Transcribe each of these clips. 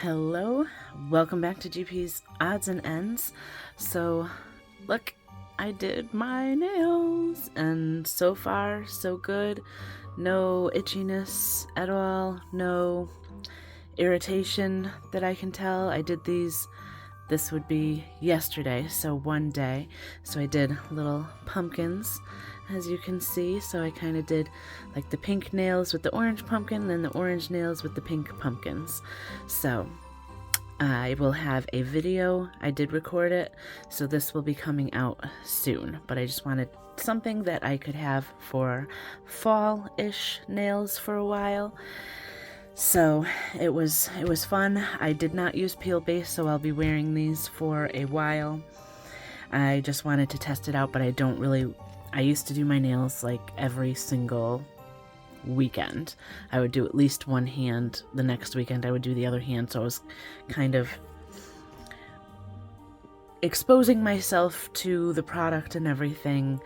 Hello, welcome back to GP's Odds and Ends. So, look, I did my nails, and so far, so good. No itchiness at all, no irritation that I can tell. I did these, this would be yesterday, so one day. So I did little pumpkins, as you can see. So I kind of did like the pink nails with the orange pumpkin, and then the orange nails with the pink pumpkins. So I will have a video. I did record it, so this will be coming out soon, but I just wanted something that I could have for fall-ish nails for a while. So it was fun. I did not use peel base, so I'll be wearing these for a while. I just wanted to test it out, but I used to do my nails like every single weekend. I would do at least one hand. The next weekend I would do the other hand, so I was kind of exposing myself to the product and everything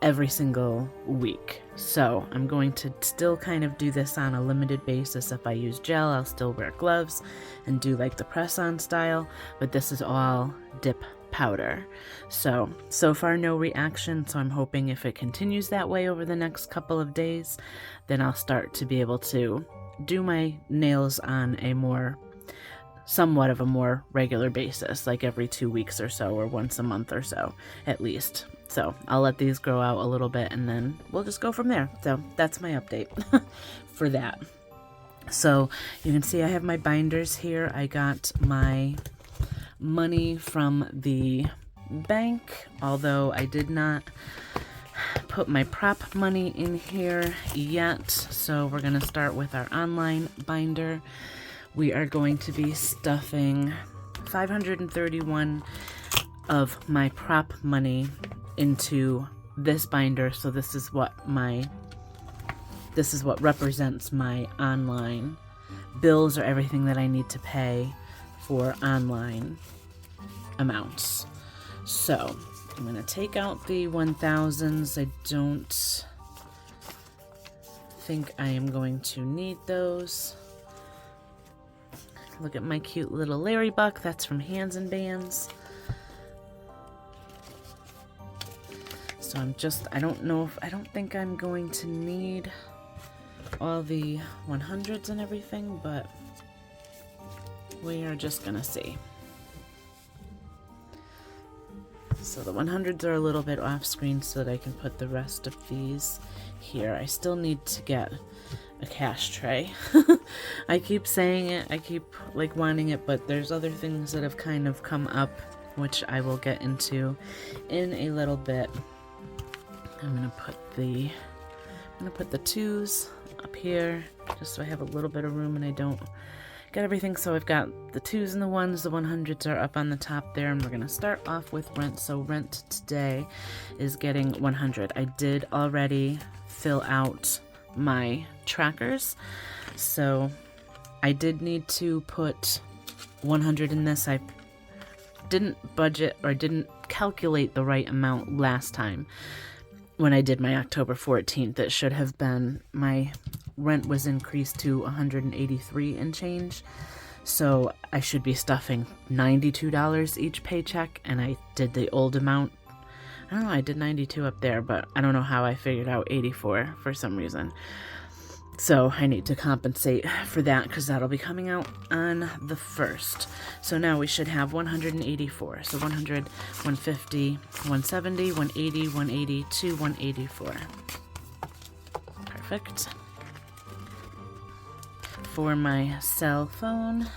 every single week. So I'm going to still kind of do this on a limited basis. If I use gel, I'll still wear gloves and do like the press-on style, but this is all dip powder. So far no reaction, so I'm hoping if it continues that way over the next couple of days, then I'll start to be able to do my nails on a somewhat of a more regular basis, like every 2 weeks or so, or once a month or so, at least. So I'll let these grow out a little bit, and then we'll just go from there. So that's my update for that. So you can see I have my binders here. I got my money from the bank, although I did not put my prop money in here yet. So we're going to start with our online binder. We are going to be stuffing 531 of my prop money into this binder. So this is what represents my online bills, or everything that I need to pay for online amounts. So I'm going to take out the 1000s. I don't think I am going to need those. Look at my cute little Larry Buck. That's from Hands and Bands. So I don't think I'm going to need all the 100s and everything, but we are just gonna see. So the 100s are a little bit off screen so that I can put the rest of these here. I still need to get a cash tray. I keep saying it, I keep like wanting it, but there's other things that have kind of come up, which I will get into in a little bit. I'm gonna put the 2s up here just so I have a little bit of room and I don't get everything. So I've got the 2s and the 1s, the 100s are up on the top there, and we're gonna start off with rent. So rent today is getting 100. I did already fill out my trackers, so I did need to put 100 in this. I didn't budget or didn't calculate the right amount last time when I did my October 14th. It should have been, my rent was increased to 183 and change, so I should be stuffing $92 each paycheck, and I did the old amount. I don't know, I did 92 up there, but I don't know how I figured out 84 for some reason. So I need to compensate for that because that'll be coming out on the 1st. So now we should have 184. So 100, 150, 170, 180, 182, 184. Perfect. For my cell phone,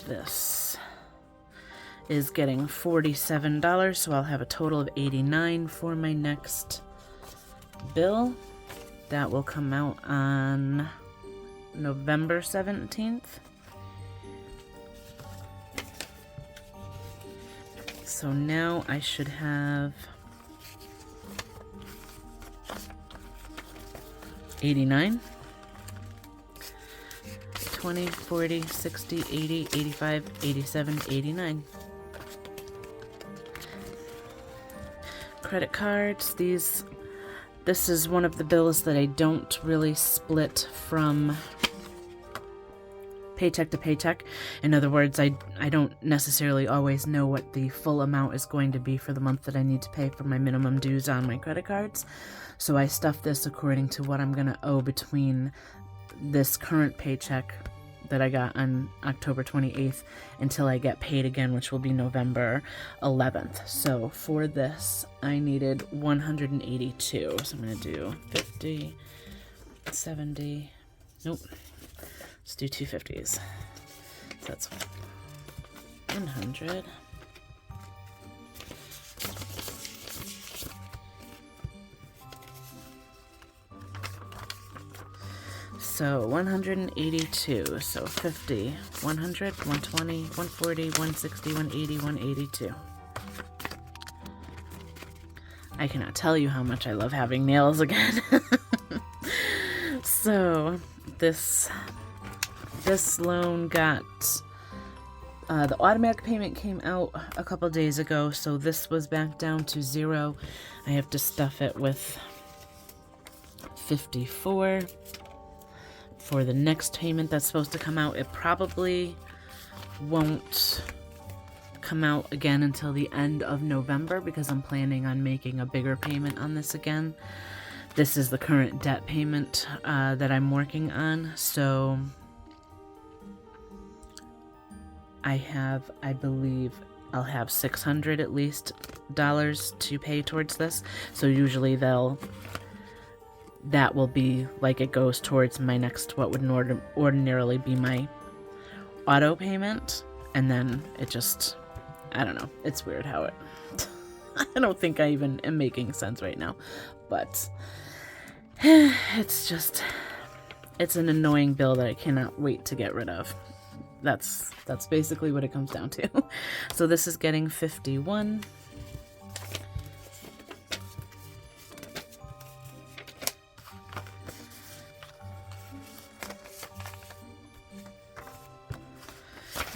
this is getting $47, so I'll have a total of $89 for my next bill. That will come out on November 17th. So now I should have 89, 20, 40, 60, 80, 85, 87, 89. Credit cards, these This is one of the bills that I don't really split from paycheck to paycheck. In other words, I don't necessarily always know what the full amount is going to be for the month that I need to pay for my minimum dues on my credit cards. So I stuff this according to what I'm going to owe between this current paycheck that I got on October 28th until I get paid again, which will be November 11th. So for this, I needed 182. So I'm going to do 50, 70, nope. Let's do 250s. So that's 100. So 182. So 50, 100, 120, 140, 160, 180, 182. I cannot tell you how much I love having nails again. So this loan got, the automatic payment came out a couple days ago, so this was back down to 0. I have to stuff it with 54 for the next payment that's supposed to come out. It probably won't come out again until the end of November because I'm planning on making a bigger payment on this again. This is the current debt payment that I'm working on, so I believe I'll have $600 at least to pay towards this. So usually that will be like it goes towards my next, what would ordinarily be my auto payment. And then it just, I don't know. It's weird how it, I don't think I even am making sense right now, but it's an annoying bill that I cannot wait to get rid of. That's basically what it comes down to. So this is getting 51.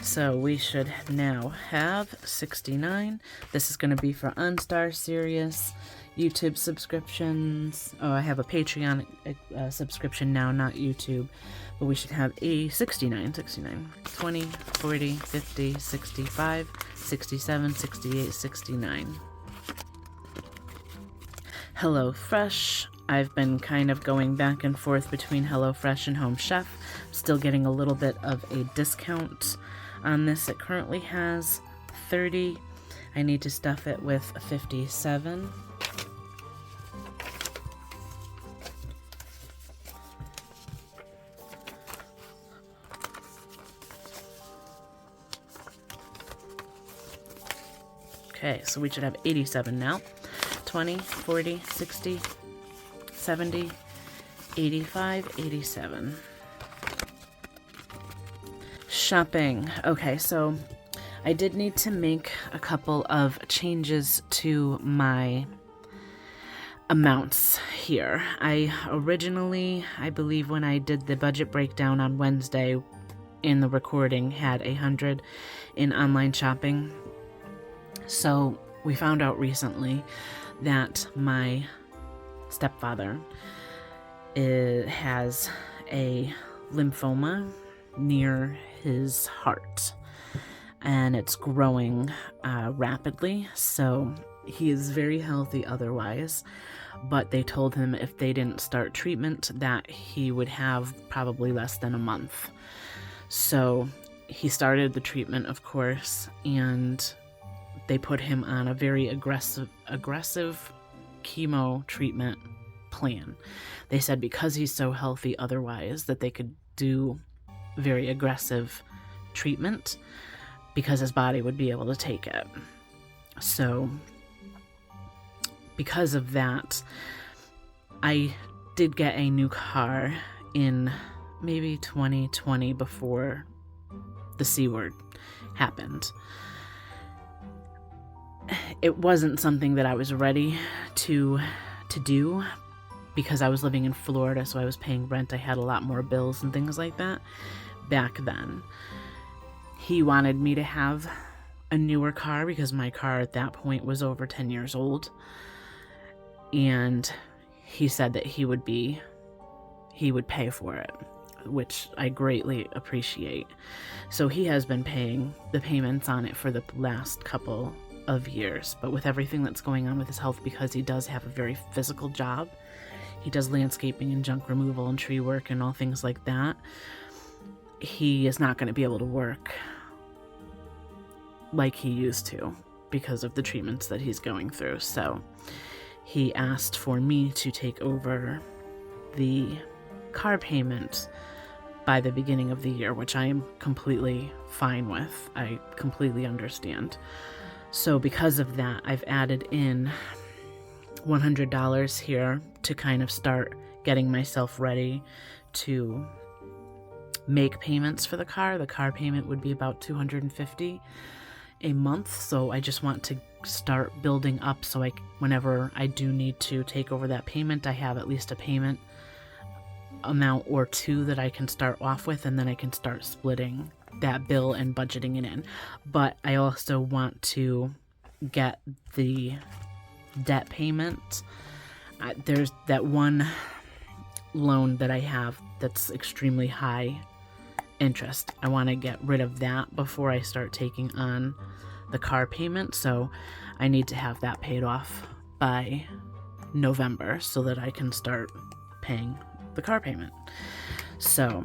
So we should now have 69. This is going to be for OnStar, Sirius, YouTube subscriptions. Oh, I have a Patreon subscription now, not YouTube. But we should have a 69, 20, 40, 50, 65, 67, 68, 69. HelloFresh. I've been kind of going back and forth between HelloFresh and Home Chef. Still getting a little bit of a discount on this. It currently has 30. I need to stuff it with 57. Okay, so we should have 87 now. 20, 40, 60, 70, 85, 87. Shopping. Okay, so I did need to make a couple of changes to my amounts here. I believe when I did the budget breakdown on Wednesday in the recording, had 100 in online shopping. So we found out recently that my stepfather has a lymphoma near his heart, and it's growing rapidly. So he is very healthy otherwise, but they told him if they didn't start treatment that he would have probably less than a month. So he started the treatment, of course, and they put him on a very aggressive chemo treatment plan. They said because he's so healthy otherwise that they could do very aggressive treatment because his body would be able to take it. So because of that, I did get a new car in maybe 2020 before the C word happened. It wasn't something that I was ready to do because I was living in Florida, so I was paying rent. I had a lot more bills and things like that back then. He wanted me to have a newer car because my car at that point was over 10 years old. And he said that he would pay for it, which I greatly appreciate. So he has been paying the payments on it for the last couple of years, but with everything that's going on with his health, because he does have a very physical job, he does landscaping and junk removal and tree work and all things like that, he is not going to be able to work like he used to because of the treatments that he's going through. So he asked for me to take over the car payment by the beginning of the year, which I am completely fine with. I completely understand. So because of that, I've added in $100 here to kind of start getting myself ready to make payments for the car. The car payment would be about $250 a month, so I just want to start building up so whenever I do need to take over that payment, I have at least a payment amount or two that I can start off with, and then I can start splitting that bill and budgeting it in. But I also want to get the debt payment. There's that one loan that I have that's extremely high interest. I want to get rid of that before I start taking on the car payment, so I need to have that paid off by November so that I can start paying the car payment. So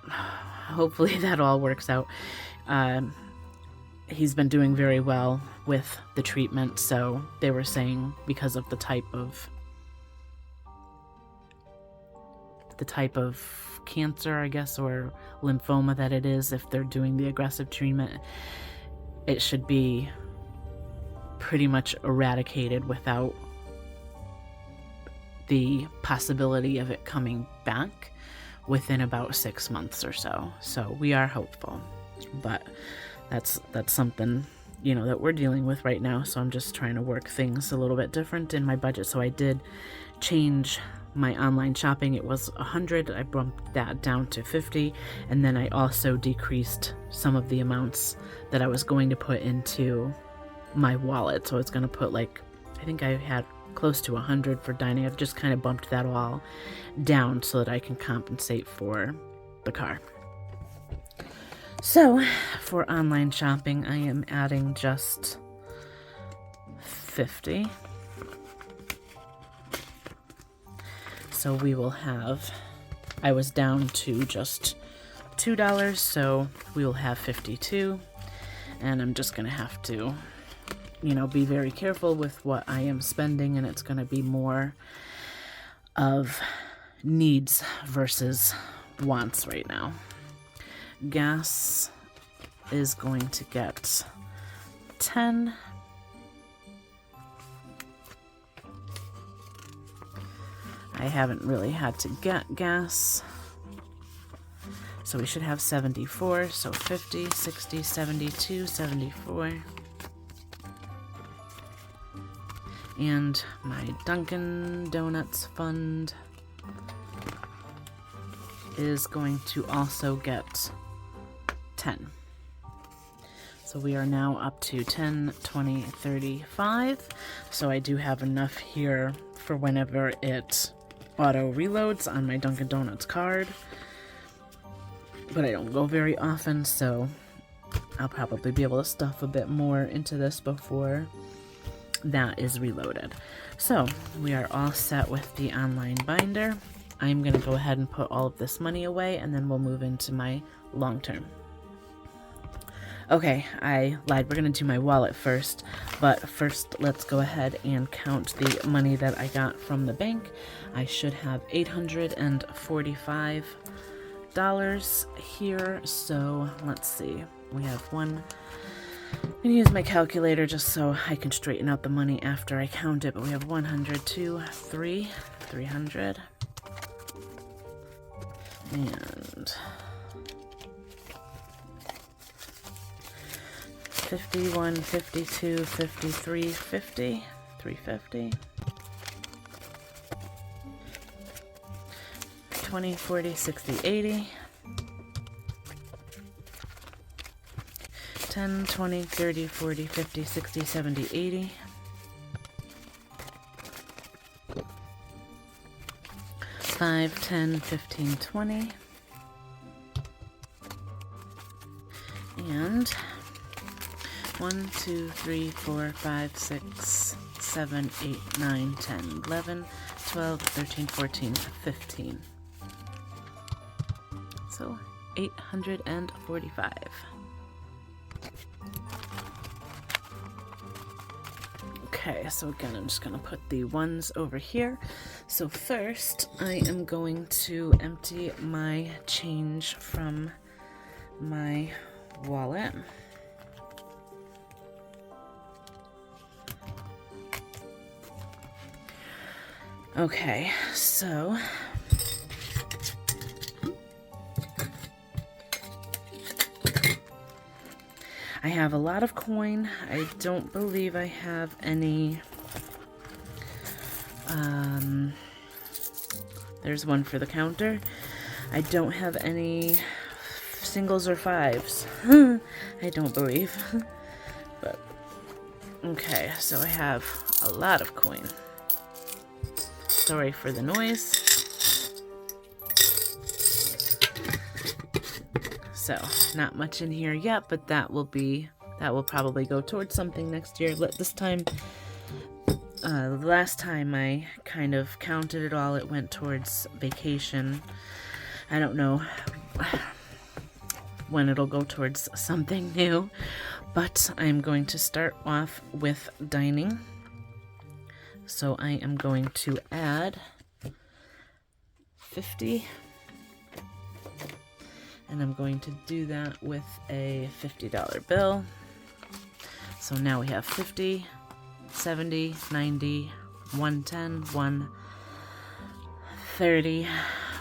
hopefully that all works out. He's been doing very well with the treatment, so they were saying because of the type of cancer, I guess, or lymphoma that it is, if they're doing the aggressive treatment, it should be pretty much eradicated without the possibility of it coming back within about 6 months or so. So we are hopeful, but that's something, that we're dealing with right now. So I'm just trying to work things a little bit different in my budget. So I did change my online shopping. It was $100. I bumped that down to $50, and then I also decreased some of the amounts that I was going to put into my wallet. So I was going to put I think I had close to $100 for dining. I've just kind of bumped that all down so that I can compensate for the car. So for online shopping, I am adding just $50. So we will have, I was down to just $2, so we will have $52. And I'm just going to have to, be very careful with what I am spending, and it's going to be more of needs versus wants right now. Gas is going to get 10. I haven't really had to get gas, so we should have 74, so 50, 60, 72, 74. And my Dunkin' Donuts fund is going to also get 10. So we are now up to 10, 20, 35. So I do have enough here for whenever it auto reloads on my Dunkin' Donuts card. But I don't go very often, so I'll probably be able to stuff a bit more into this before that is reloaded. So we are all set with the online binder. I'm going to go ahead and put all of this money away, and then we'll move into my long term. Okay, I lied. We're going to do my wallet first, but first let's go ahead and count the money that I got from the bank. I should have $845 here, so let's see. We have one. I'm going to use my calculator just so I can straighten out the money after I count it, but we have 100, 2, 3, 300, and 51, 52, 53, 50, 350, 20, 40, 60, 80, 10, 20, 30, 40, 50, 60, 70, 80, 5, 10, 15, 20. And 1, 2, 3, 4, 5, 6, 7, 8, 9, 10, 11, 12, 13, 14, 15. So 845. Okay, so again, I'm just going to put the ones over here. So first, I am going to empty my change from my wallet. Okay, so I have a lot of coin. I don't believe I have any. There's one for the counter. I don't have any singles or fives. I don't believe. But okay, so I have a lot of coin. Sorry for the noise. So, not much in here yet, but that will probably go towards something next year. This time, the last time I kind of counted it all, it went towards vacation. I don't know when it'll go towards something new, but I'm going to start off with dining. So I am going to add 50, and I'm going to do that with a $50 bill. So now we have 50, 70, 90, 110, 130,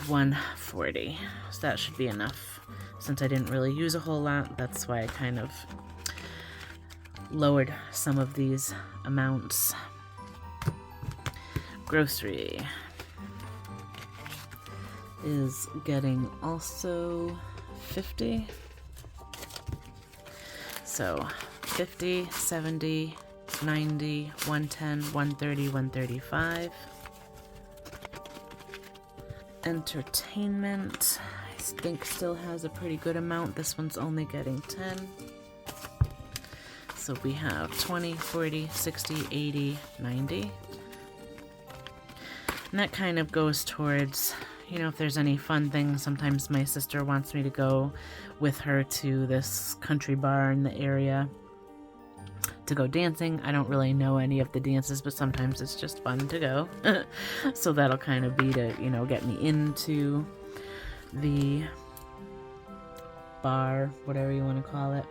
140. So that should be enough. Since I didn't really use a whole lot, that's why I kind of lowered some of these amounts. Grocery is getting also 50. So 50, 70, 90, 110, 130, 135. Entertainment, I think still has a pretty good amount. This one's only getting 10. So we have 20, 40, 60, 80, 90. And that kind of goes towards, you know, if there's any fun things. Sometimes my sister wants me to go with her to this country bar in the area to go dancing. I don't really know any of the dances, but sometimes it's just fun to go. So that'll kind of be to, you know, get me into the bar, whatever you want to call it.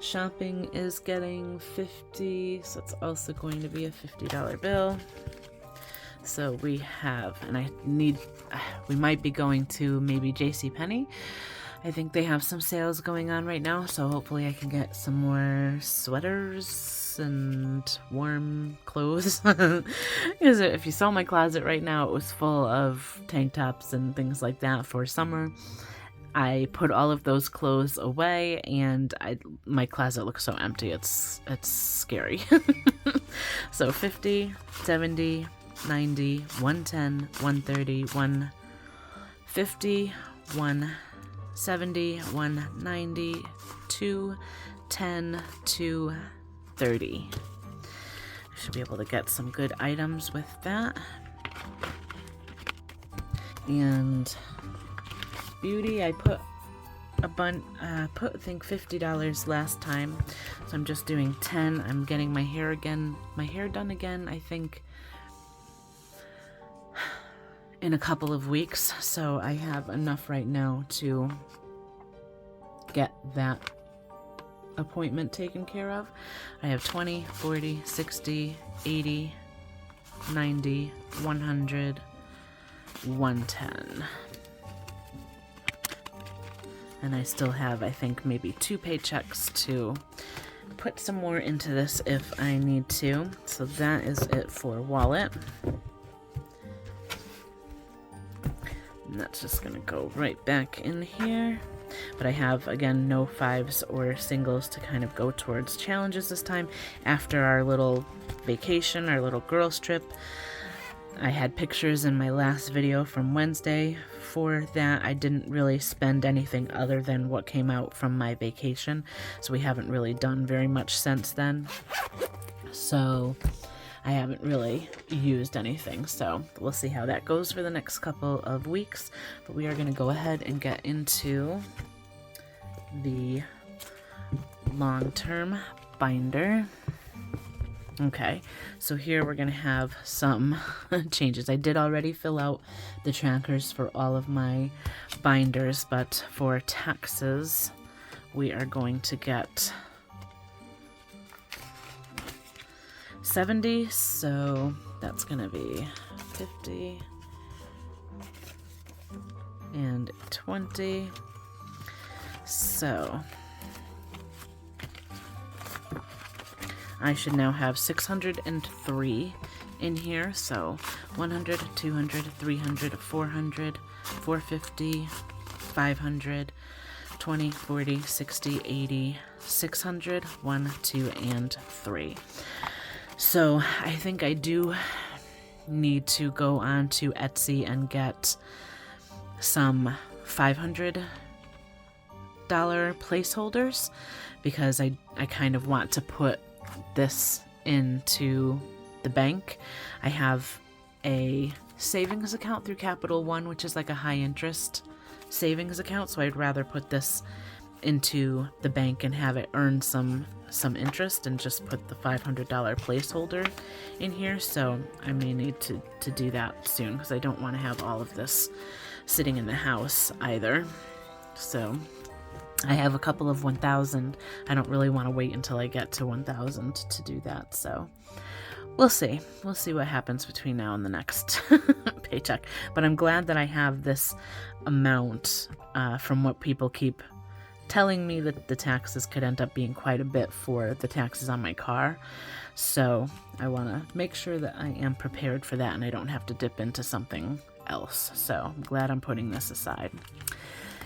Shopping is getting 50, so it's also going to be a $50 bill. So we have, and we might be going to maybe JCPenney. I think they have some sales going on right now, so hopefully I can get some more sweaters and warm clothes. Because if you saw my closet right now, it was full of tank tops and things like that for summer. I put all of those clothes away, and my closet looks so empty. It's scary. So 50, 70, 90, 110, 130, 150, 170, 190, 210, 230. Should be able to get some good items with that. And beauty, I put I think $50 last time, so I'm just doing 10. I'm getting my hair done again, I think in a couple of weeks, so I have enough right now to get that appointment taken care of. I have 20, 40, 60, 80, 90, 100, 110. And I still have, I think, maybe 2 paychecks to put some more into this if I need to. So that is it for wallet. And that's just going to go right back in here. But I have, again, no 5s or singles to kind of go towards challenges this time. After our little vacation, our little girls trip, I had pictures in my last video from Wednesday for that. I didn't really spend anything other than what came out from my vacation, so we haven't really done very much since then. So I haven't really used anything, so we'll see how that goes for the next couple of weeks. But we are going to go ahead and get into the long-term binder. Okay, so here we're going to have some changes. I did already fill out the trackers for all of my binders, but for taxes, we are going to get 70, so that's going to be 50 and 20. So I should now have 603 in here, so 100, 200, 300, 400, 450, 500, 20, 40, 60, 80, 600, 1, 2, and 3. So I think I do need to go on to Etsy and get some $500 placeholders, because I kind of want to put this into the bank. I have a savings account through Capital One, which is like a high interest savings account, so I'd rather put this into the bank and have it earn some interest and just put the $500 placeholder in here. So I may need to do that soon, because I don't want to have all of this sitting in the house either. So I have a couple of 1,000. I don't really want to wait until I get to 1,000 to do that. So we'll see. We'll see what happens between now and the next paycheck. But I'm glad that I have this amount from what people keep telling me that the taxes could end up being quite a bit for the taxes on my car. So I want to make sure that I am prepared for that and I don't have to dip into something else. So I'm glad I'm putting this aside.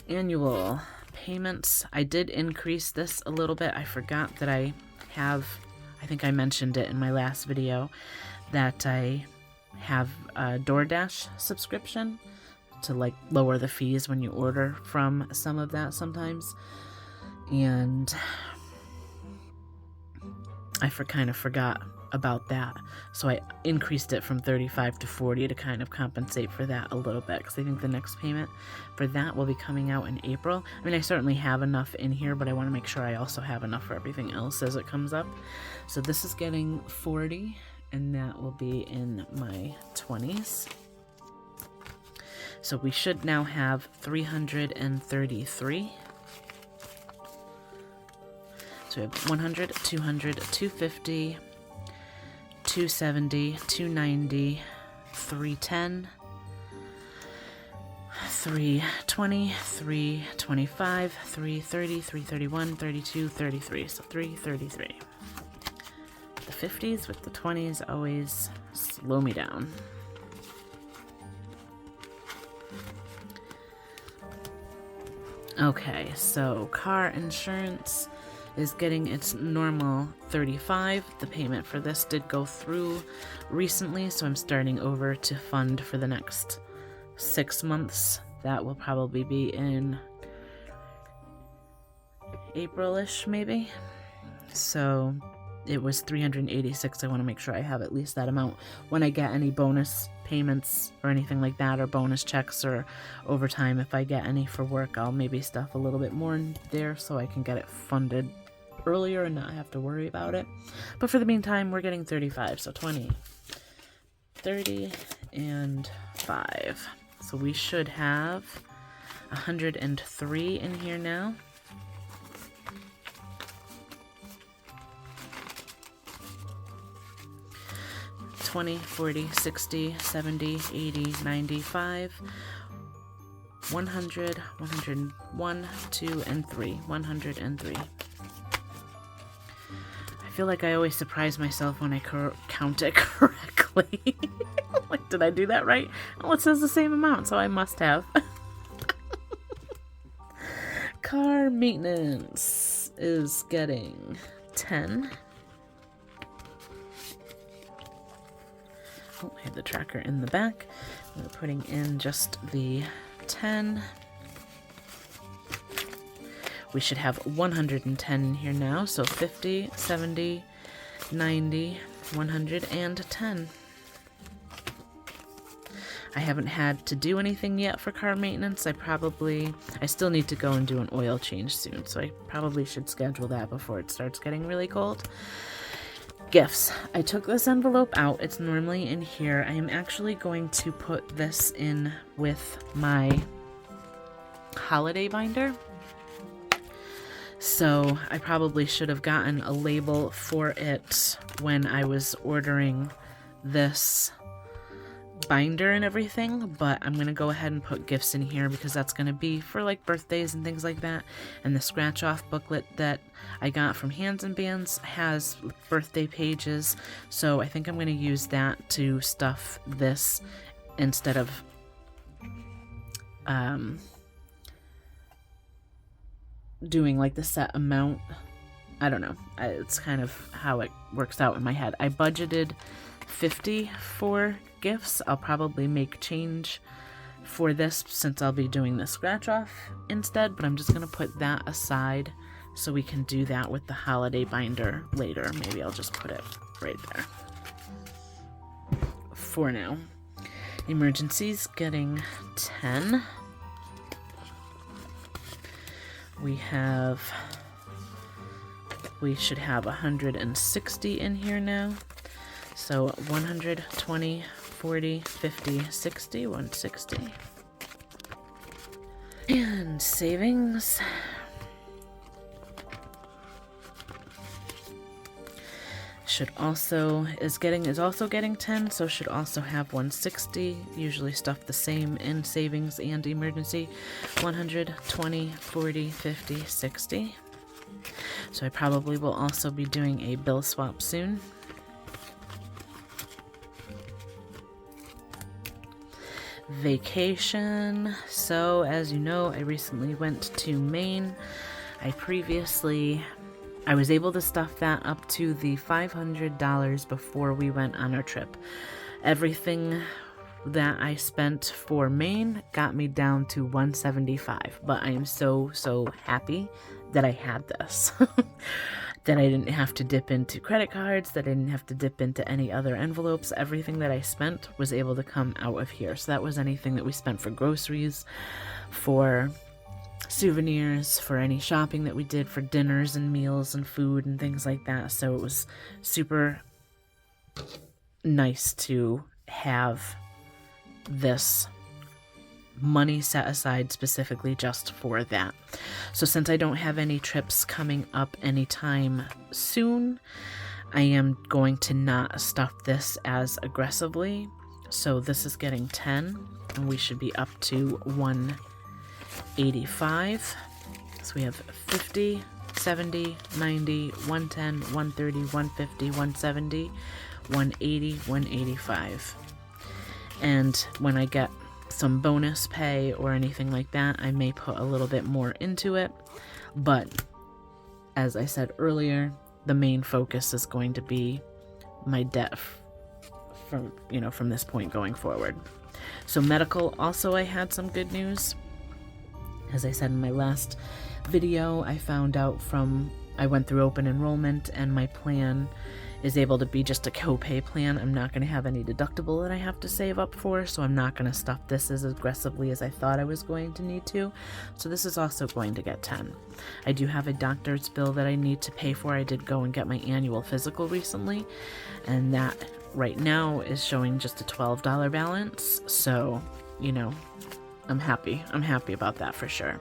Annual payments. I did increase this a little bit. I forgot that I think I mentioned it in my last video, that I have a DoorDash subscription to like lower the fees when you order from some of that sometimes. And I kind of forgot about that. So I increased it from 35 to 40 to kind of compensate for that a little bit, because I think the next payment for that will be coming out in April. I mean, I certainly have enough in here, but I want to make sure I also have enough for everything else as it comes up. So this is getting 40, and that will be in my 20s. So we should now have 333. So we have 100, 200, 250, 270, 290, 310, 320, 325, 330, 331, 32, 33. So 333. The 50s with the 20s always slow me down. Okay, so car insurance is getting its normal 35. The payment for this did go through recently, so I'm starting over to fund for the next 6 months. That will probably be in April-ish, maybe. So it was 386. I want to make sure I have at least that amount when I get any bonus payments or anything like that, or bonus checks or overtime. If I get any for work, I'll maybe stuff a little bit more in there so I can get it funded earlier and not have to worry about it. But for the meantime, we're getting 35, so 20, 30, and 5. So we should have 103 in here now. $20, $40, $60, $70, $80, $95, $100, $101, $2, and $3. $103. I feel like I always surprise myself when I count it correctly. Like, did I do that right? Oh, it says the same amount, so I must have. Car maintenance is getting 10. Oh, I have the tracker in the back. We're putting in just the 10. We should have 110 in here now, so 50, 70, 90, 110. I haven't had to do anything yet for car maintenance. I still need to go and do an oil change soon, so I probably should schedule that before it starts getting really cold. Gifts. I took this envelope out. It's normally in here. I am actually going to put this in with my holiday binder. So I probably should have gotten a label for it when I was ordering this binder and everything, but I'm going to go ahead and put gifts in here because that's going to be for like birthdays and things like that. And the scratch off booklet that I got from Hands and Bands has birthday pages, so I think I'm going to use that to stuff this instead of doing like the set amount. I don't know. It's kind of how it works out in my head. I budgeted $50 for gifts. I'll probably make change for this since I'll be doing the scratch off instead, but I'm just going to put that aside so we can do that with the holiday binder later. Maybe I'll just put it right there for now. Emergencies getting 10. We should have 160 in here now. So 120, 40, 50, 60, 160. And savings. Is also getting 10, so should also have 160. Usually stuff the same in savings and emergency. 120, 40, 50, 60. So I probably will also be doing a bill swap soon. Vacation. So as you know, I recently went to Maine. I was able to stuff that up to the $500 before we went on our trip. Everything that I spent for Maine got me down to $175, but I am so happy that I had this. That I didn't have to dip into credit cards, that I didn't have to dip into any other envelopes. Everything that I spent was able to come out of here. So that was anything that we spent for groceries, for souvenirs, for any shopping that we did, for dinners and meals and food and things like that. So it was super nice to have this money set aside specifically just for that. So since I don't have any trips coming up anytime soon, I am going to not stuff this as aggressively. So this is getting 10, and we should be up to 185. So we have 50, 70, 90, 110, 130, 150, 170, 180, 185. And when I get some bonus pay or anything like that, I may put a little bit more into it. But as I said earlier, the main focus is going to be my debt from this point going forward. So medical, also I had some good news. As I said in my last video, I went through open enrollment, and my plan is able to be just a copay plan. I'm not going to have any deductible that I have to save up for, so I'm not going to stuff this as aggressively as I thought I was going to need to. So this is also going to get 10. I do have a doctor's bill that I need to pay for. I did go and get my annual physical recently, and that right now is showing just a $12 balance. So, I'm happy about that for sure.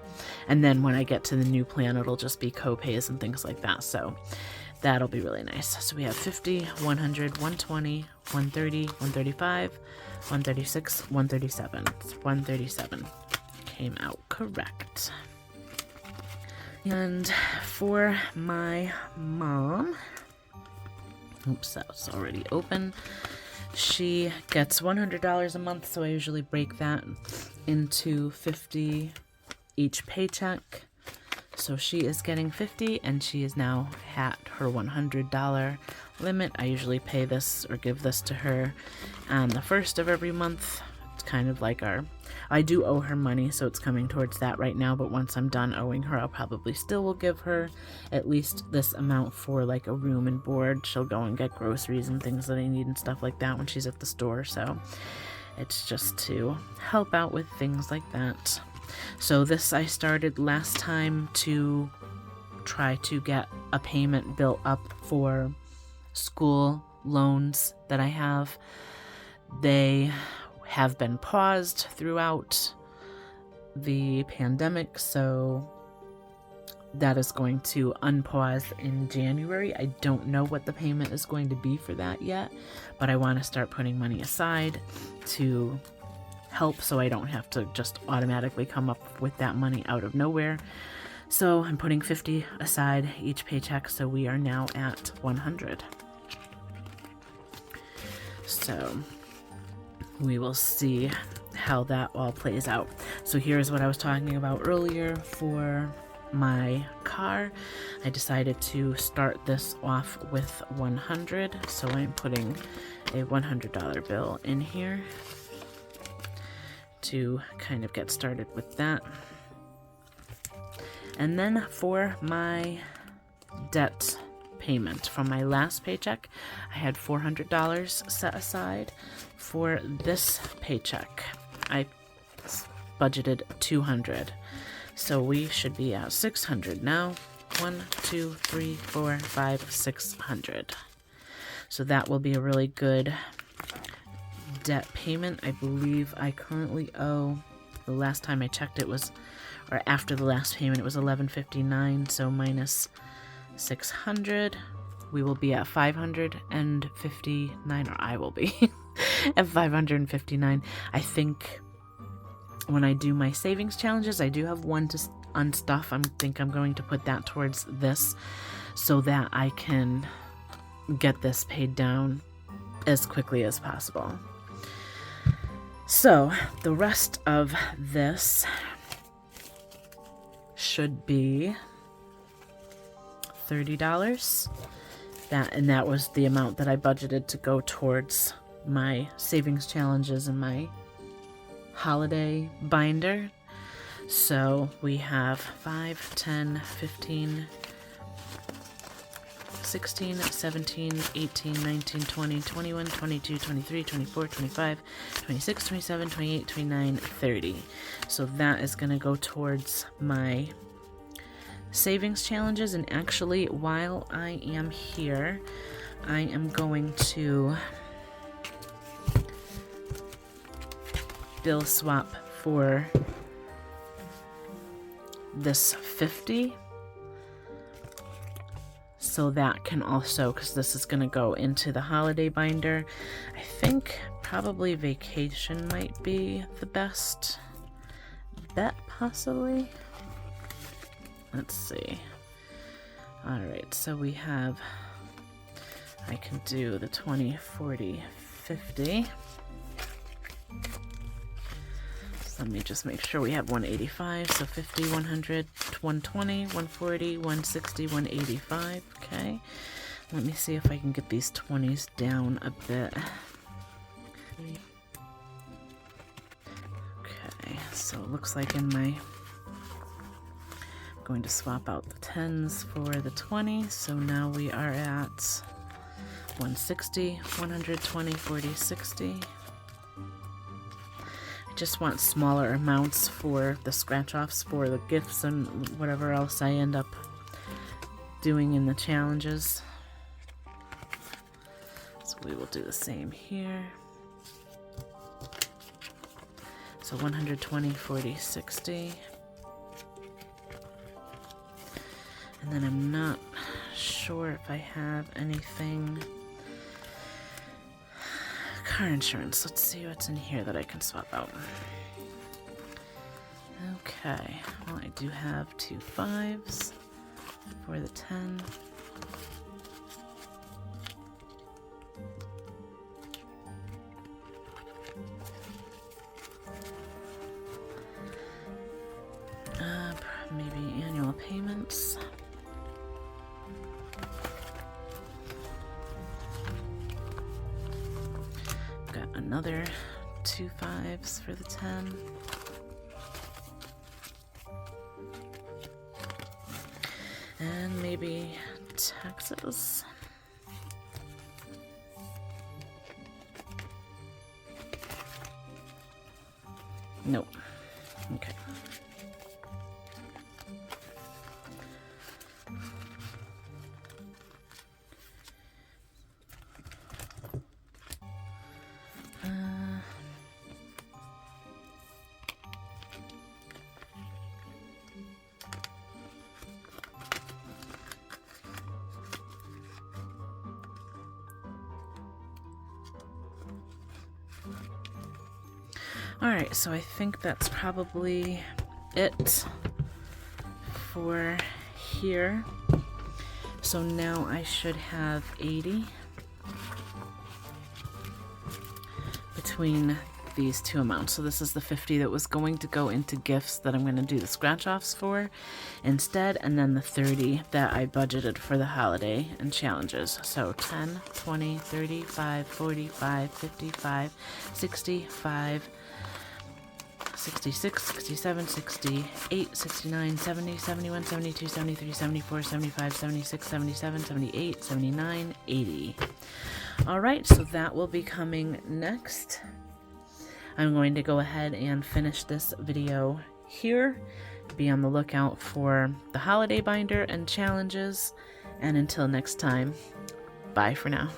And then when I get to the new plan, it'll just be copays and things like that. So that'll be really nice. So we have 50, 100, 120, 130, 135, 136, 137. 137 came out correct. And for my mom, oops, that's already open. She gets $100 a month, so I usually break that into 50 each paycheck. So she is getting 50, and she is now at her $100 limit. I usually pay this or give this to her on the 1st of every month. It's kind of like I do owe her money, so it's coming towards that right now, but once I'm done owing her, I'll probably still will give her at least this amount for like a room and board. She'll go and get groceries and things that I need and stuff like that when she's at the store, so it's just to help out with things like that. So this I started last time to try to get a payment built up for school loans that I have. They have been paused throughout the pandemic, so that is going to unpause in January. I don't know what the payment is going to be for that yet, but I want to start putting money aside to help so I don't have to just automatically come up with that money out of nowhere. So I'm putting 50 aside each paycheck, so we are now at 100. So we will see how that all plays out. So here's what I was talking about earlier for my car. I decided to start this off with 100, so I'm putting a $100 bill in here to kind of get started with that. And then for my debt payment from my last paycheck, I had $400 set aside. For this paycheck, I budgeted $200. So we should be at $600 now. 1, 2, 3, 4, 5, 600. So that will be a really good debt payment. I believe I currently owe, the last time I checked it was, or after the last payment, it was $11.59, so minus 600, we will be at 559, or I will be at 559. I think when I do my savings challenges, I do have one to unstuff. I think I'm going to put that towards this so that I can get this paid down as quickly as possible. So the rest of this should be $30. That was the amount that I budgeted to go towards my savings challenges and my holiday binder. So we have 5, 10, 15, 16, 17, 18, 19, 20, 21, 22, 23, 24, 25, 26, 27, 28, 29, 30. So that is going to go towards my savings challenges. And actually, while I am here, I am going to bill swap for this 50. So that can also, because this is going to go into the holiday binder. I think probably vacation might be the best bet, possibly. Let's see. Alright, so we have, I can do the 20, 40, 50. So let me just make sure we have 185. So 50, 100, 120, 140, 160, 185. Okay. Let me see if I can get these 20s down a bit. Okay, so it looks like in my, I'm going to swap out the 10s for the 20s. So now we are at 160, 120, 40, 60. I just want smaller amounts for the scratch-offs for the gifts and whatever else I end up doing in the challenges. So we will do the same here. So 120, 40, 60. And then I'm not sure if I have anything. Car insurance. Let's see what's in here that I can swap out. Okay. Well, I do have 2 5s for the 10. Maybe annual payments. another 2 5s for the 10. And maybe Texas. Nope. Okay. Alright, so I think that's probably it for here. So now I should have 80 between these two amounts. So this is the 50 that was going to go into gifts that I'm going to do the scratch offs for instead, and then the 30 that I budgeted for the holiday and challenges. So 10, 20, 35, 45, 55, 65, 66, 67, 68, 69, 70, 71, 72, 73, 74, 75, 76, 77, 78, 79, 80. Alright, so that will be coming next. I'm going to go ahead and finish this video here. Be on the lookout for the holiday binder and challenges. And until next time, bye for now.